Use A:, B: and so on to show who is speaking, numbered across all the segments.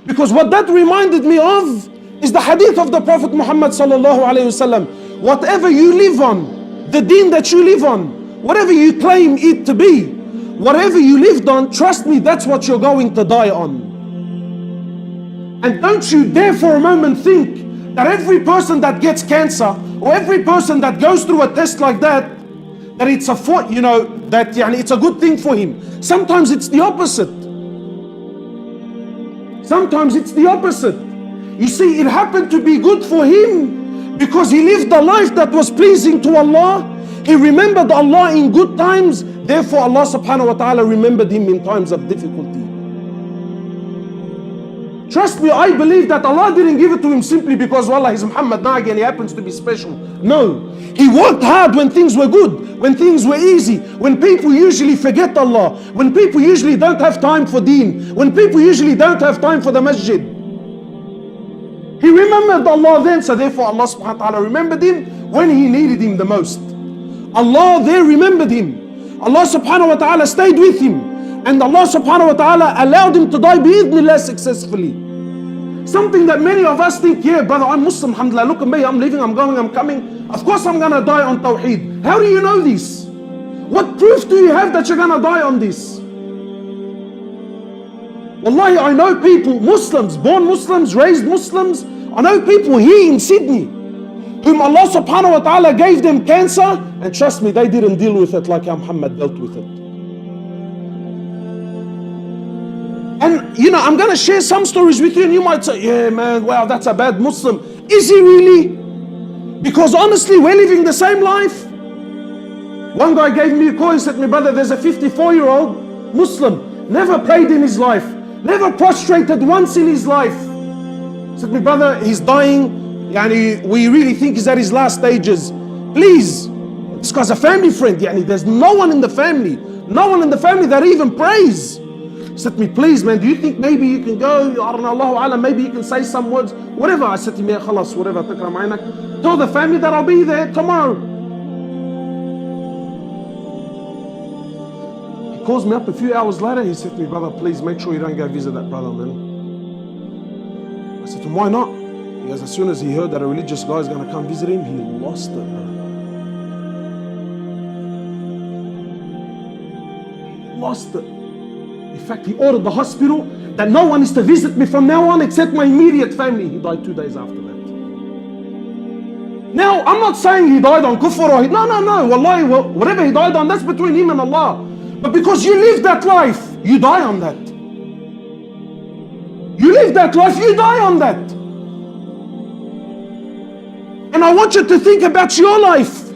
A: Because what that reminded me of is the hadith of the Prophet Muhammad sallallahu alayhi wasallam. Whatever you live on, the deen that you live on, whatever you claim it to be, whatever you lived on, trust me, that's what you're going to die on. And don't you dare for a moment think that every person that gets cancer or every person that goes through a test like that it's a it's a good thing for him. Sometimes it's the opposite. Sometimes it's the opposite. You see, it happened to be good for him because he lived a life that was pleasing to Allah. He remembered Allah in good times. Therefore, Allah subhanahu wa ta'ala remembered him in times of difficulty. Trust me, I believe that Allah didn't give it to him simply because, wallah, he's Muhammad now again, he happens to be special. No. He worked hard when things were good, when things were easy, when people usually forget Allah, when people usually don't have time for deen, when people usually don't have time for the masjid. He remembered Allah then, so therefore Allah subhanahu wa ta'ala remembered him when he needed him the most. Allah there remembered him. Allah subhanahu wa ta'ala stayed with him. And Allah subhanahu wa ta'ala allowed him to die bi-idhnillah successfully. Something that many of us think, yeah brother, I'm Muslim, alhamdulillah, look at me, I'm leaving, I'm going, I'm coming. Of course I'm going to die on Tawheed. How do you know this? What proof do you have that you're going to die on this? Wallahi, I know people, Muslims, born Muslims, raised Muslims. I know people here in Sydney whom Allah subhanahu wa ta'ala gave them cancer, and trust me, they didn't deal with it like how Muhammad dealt with it. And you know, I'm going to share some stories with you and you might say, yeah man, wow, that's a bad Muslim. Is he really? Because honestly, we're living the same life. One guy gave me a call, he said to me, brother, there's a 54-year-old Muslim, never prayed in his life, never prostrated once in his life. He said to me, brother, he's dying, yani, we really think he's at his last stages. Please, this guy's a family friend, yani, there's no one in the family that even prays. He said to me, please man, do you think maybe you can go, I don't know, Allahu Alam, maybe you can say some words, whatever. I said to him, yeah, khalas, whatever, takram aynak. Tell the family that I'll be there tomorrow. He calls me up a few hours later, he said to me, brother, please make sure you don't go visit that brother, man. I said to him, why not? He goes, as soon as he heard that a religious guy is going to come visit him, he lost it, bro. He lost it. In fact, he ordered the hospital that no one is to visit me from now on except my immediate family. He died 2 days after that. Now, I'm not saying he died on kufr or no. Wallahi, whatever he died on, that's between him and Allah. But because you live that life, you die on that. You live that life, you die on that. And I want you to think about your life.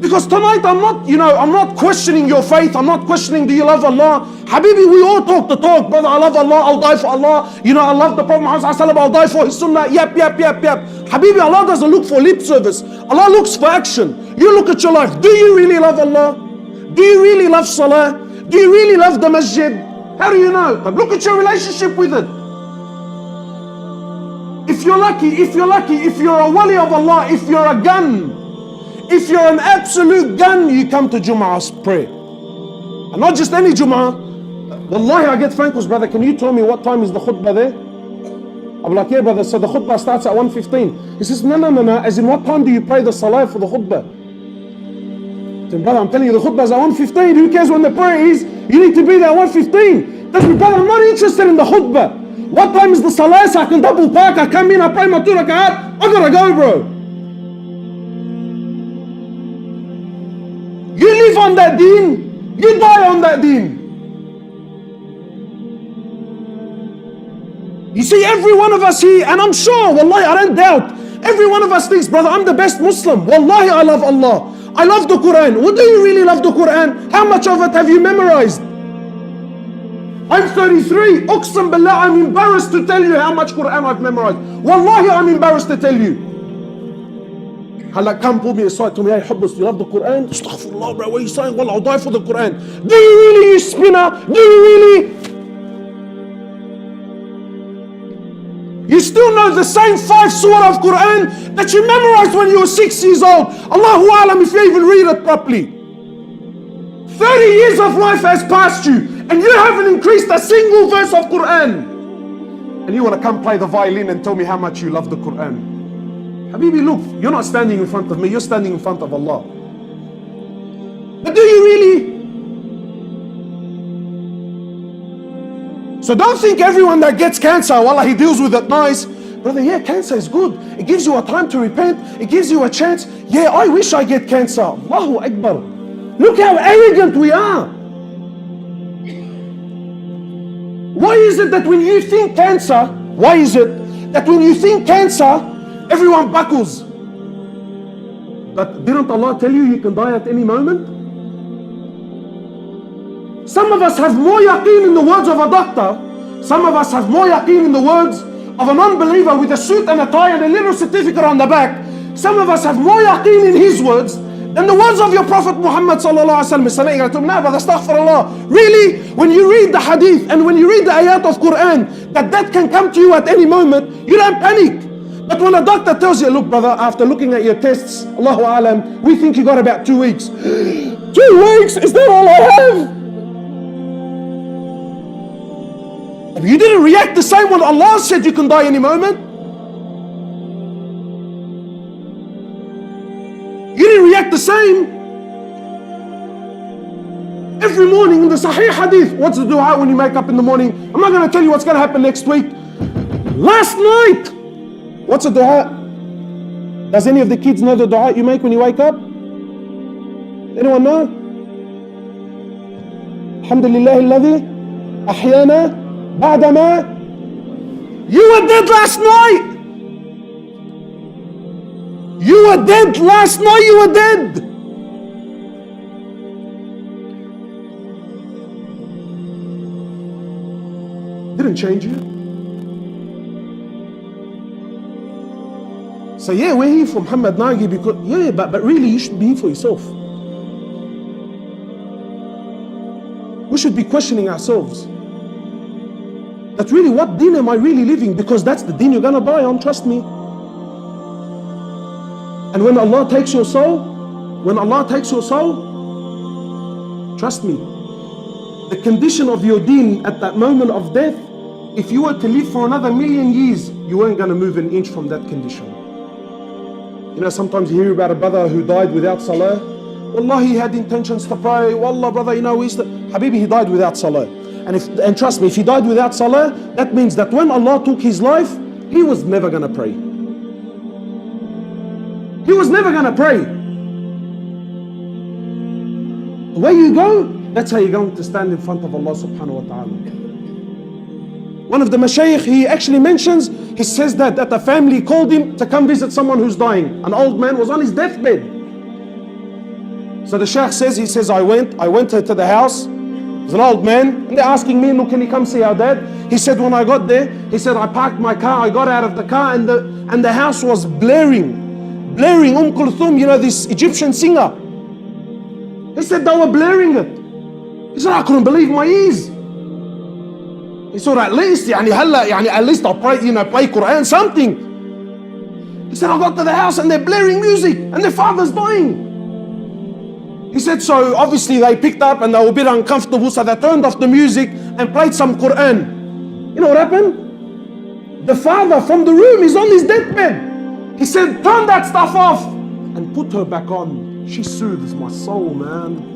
A: Because tonight I'm not questioning your faith. I'm not questioning, do you love Allah? Habibi, we all talk the talk. Brother, I love Allah, I'll die for Allah. You know, I love the Prophet Muhammad sallallahu alaihi wasallam, I'll die for his sunnah. Yep. Habibi, Allah doesn't look for lip service. Allah looks for action. You look at your life. Do you really love Allah? Do you really love Salah? Do you really love the masjid? How do you know? But look at your relationship with it. If you're lucky, if you're a wali of Allah, if you're a gun, if you're an absolute gun, you come to Jum'ah's prayer. And not just any Jum'ah. Wallahi, I get phone calls, brother, can you tell me what time is the khutbah there? I'm like, yeah brother, so the khutbah starts at 1:15. He says, no, as in what time do you pray the salah for the khutbah? I said, brother, I'm telling you the khutbah is at 1:15. Who cares when the prayer is? You need to be there at 1:15. That's me, brother, I'm not interested in the khutbah. What time is the salah so I can double park? I come in, I pray my 2 rak'at, I gotta go, bro. You live on that deen, you die on that deen. You see, every one of us here, and I'm sure, wallahi, I don't doubt, every one of us thinks, brother, I'm the best Muslim. Wallahi, I love Allah. I love the Quran. Well, do you really love the Quran? How much of it have you memorized? I'm 33. Uqsam billah, I'm embarrassed to tell you how much Quran I've memorized. Wallahi, I'm embarrassed to tell you. Hala, come pull me aside, tell me, hey Hoblos, do you love the Quran? Astaghfirullah, bro, what are you saying? Wallah, I'll die for the Quran. Do you really, you spinner? Do you really? You still know the same 5 surah of Quran that you memorized when you were 6 years old. Allahu Alam if you even read it properly. 30 years of life has passed you and you haven't increased a single verse of Quran. And you want to come play the violin and tell me how much you love the Quran. Habibi, look, you're not standing in front of me, you're standing in front of Allah. But do you really? So don't think everyone that gets cancer, wallah, he deals with it nice. Brother, yeah, cancer is good. It gives you a time to repent. It gives you a chance. Yeah, I wish I get cancer. Allahu Akbar. Look how arrogant we are. Why is it that when you think cancer, everyone buckles? But didn't Allah tell you can die at any moment? Some of us have more yaqeen in the words of a doctor. Some of us have more yaqeen in the words of an unbeliever with a suit and a tie and a little certificate on the back. Some of us have more yaqeen in his words than the words of your Prophet Muhammad sallallahu alaihi wasallam. Nah, but astaghfirullah. Really, when you read the hadith and when you read the ayat of Quran, that can come to you at any moment, you don't panic. But when a doctor tells you, look brother, after looking at your tests, Allahu alam, we think you got about 2 weeks. 2 weeks? Is that all I have? You didn't react the same when Allah said you can die any moment. You didn't react the same. Every morning in the Sahih Hadith, what's the dua when you wake up in the morning? I'm not going to tell you what's going to happen next week. Last night, what's the dua? Does any of the kids know the dua you make when you wake up? Anyone know? Alhamdulillah alladhi ahyana ba'dama. You were dead last night. You were dead last night. You were dead. Didn't change you. So yeah, we're here for Muhammad Nagi because but really you should be here for yourself. We should be questioning ourselves. That really, what deen am I really living? Because that's the deen you're gonna die on, trust me. And when Allah takes your soul, trust me, the condition of your deen at that moment of death, if you were to live for another 1,000,000 years, you weren't gonna move an inch from that condition. You know, sometimes you hear about a brother who died without salah. Wallah, he had intentions to pray. Wallah, brother, you know, Habibi, he died without salah. And trust me, if he died without salah, that means that when Allah took his life, he was never gonna pray. He was never gonna pray. The way you go, that's how you're going to stand in front of Allah subhanahu wa ta'ala. One of the mashayikh, he actually mentions, he says that a family called him to come visit someone who's dying. An old man was on his deathbed. So the shaykh says, I went to the house. There's an old man, and they're asking me, look, can you come see our dad? He said, when I got there, he said, I parked my car, I got out of the car, and the house was blaring. Kulthum, you know, this Egyptian singer. He said, they were blaring it. He said, I couldn't believe my ears. He said, at least I'll pray, play Quran, something. He said, I got to the house and they're blaring music and their father's dying. He said, so obviously they picked up and they were a bit uncomfortable, so they turned off the music and played some Quran. You know what happened? The father from the room is on his deathbed. He said, turn that stuff off and put her back on. She soothes my soul, man.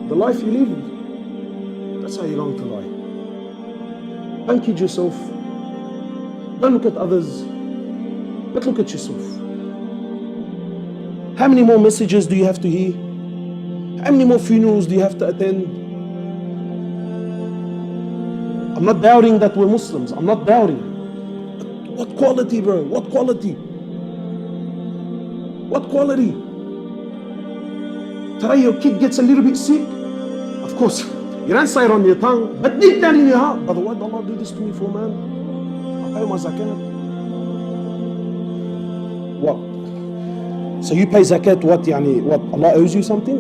A: The life you live, that's how you're going to die. Don't kid yourself. Don't look at others, but look at yourself. How many more messages do you have to hear? How many more funerals do you have to attend? I'm not doubting that we're Muslims. I'm not doubting. But what quality, bro? What quality? What quality? Today your kid gets a little bit sick. Of course, you don't say it on your tongue, but deep down in your heart, brother, why did Allah do this to me for, man? I pay my zakat. What? So you pay zakat, what? What? Allah owes you something?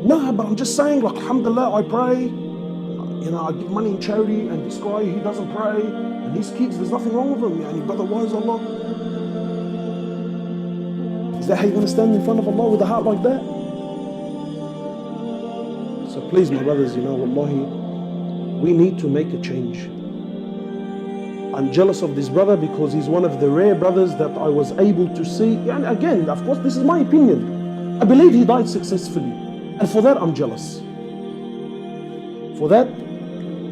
A: No, but I'm just saying, like, alhamdulillah, I pray. I give money in charity, and this guy, he doesn't pray, and his kids, there's nothing wrong with them. Brother, why is Allah? Is that how you're going to stand in front of Allah with a heart like that? So please, my brothers, wallahi, we need to make a change. I'm jealous of this brother because he's one of the rare brothers that I was able to see. And again, of course, this is my opinion. I believe he died successfully. And for that, I'm jealous. For that,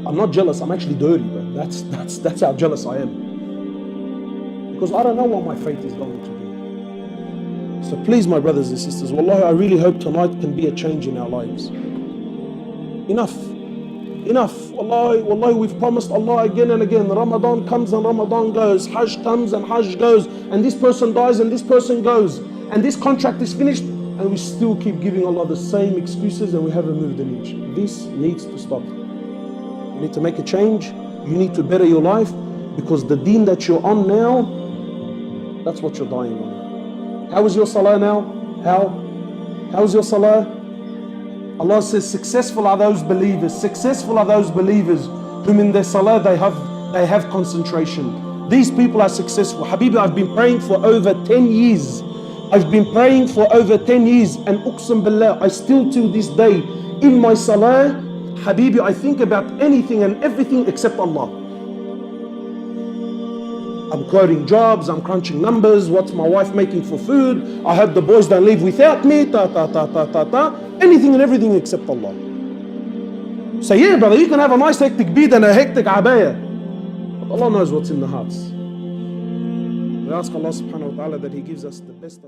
A: I'm not jealous, I'm actually dirty, bro. That's how jealous I am. Because I don't know what my fate is going to be. So please, my brothers and sisters, wallahi, I really hope tonight can be a change in our lives. Enough. Wallahi, we've promised Allah again and again. Ramadan comes and Ramadan goes. Hajj comes and Hajj goes. And this person dies and this person goes. And this contract is finished. And we still keep giving Allah the same excuses and we haven't moved an inch. This needs to stop. You need to make a change. You need to better your life, because the deen that you're on now, that's what you're dying on. How is your salah now? How is your salah? Allah says, successful are those believers. Successful are those believers whom in their salah they have concentration. These people are successful. Habibi, I've been praying for over 10 years. I've been praying for over 10 years, and uqsam billah, I still to this day, in my salah, Habibi, I think about anything and everything except Allah. I'm quoting jobs, I'm crunching numbers, what's my wife making for food, I hope the boys don't leave without me, anything and everything except Allah. So yeah, brother, you can have a nice hectic bead and a hectic abaya, but Allah knows what's in the hearts. We ask Allah subhanahu wa ta'ala that He gives us the best of